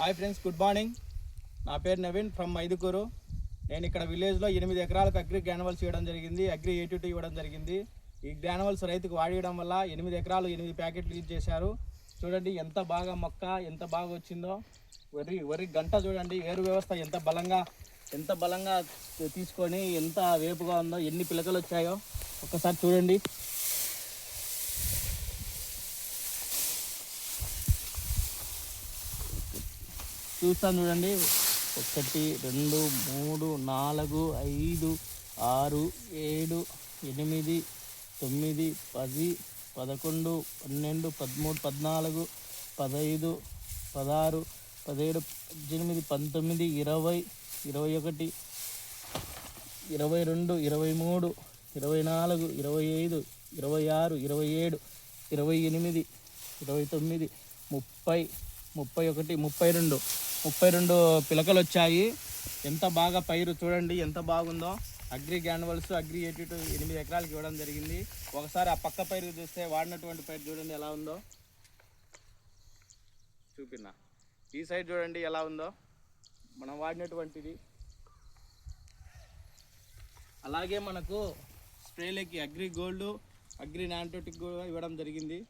Hi friends, good morning. నా పేరు Naveen from Mydukur. నేను ఇక్కడ విలేజ్లో 8 ఎకరాలకు అగ్రి గ్రానువల్స్ ఇవ్వడం జరిగింది. అగ్రి A22 ఇవ్వడం జరిగింది. ఈ గ్రానువల్స్ రైతుకు వాడియడం వల్ల 8 ఎకరాలు 8 ప్యాకెట్లు యూజ్ చేశారు. చూడండి ఎంత బాగా మొక్క ఎంత బాగా వచ్చిందో. వరి గంట చూడండి, వేరు వ్యవస్థ ఎంత బలంగా తీసుకొని ఎంత వేపుగా ఉందో, ఎన్ని పిలకలు వచ్చాయో ఒక్కసారి చూడండి. చూస్తాను చూడండి, 1 2 3 4 5 6 7 8 9 10 11 12 13 14 15 16 17 18 19 20 21 22 23 24 25 26 27 28 29 30 31 32 పిలకలు వచ్చాయి. ఎంత బాగా పైరు చూడండి, ఎంత బాగుందో. అగ్రి గ్రానువల్స్ అగ్రి A22 8 ఎకరాలకు ఇవ్వడం జరిగింది. ఒకసారి ఆ పక్క పైరు చూస్తే వాడినటువంటి పైరు చూడండి ఎలా ఉందో. చూపిన్నా ఈ సైడ్ చూడండి ఎలా ఉందో మనం వాడినటువంటిది. అలాగే మనకు స్ప్రేలకి అగ్రి గోల్డ్, అగ్రి నానోటిక్ కూడా ఇవ్వడం జరిగింది.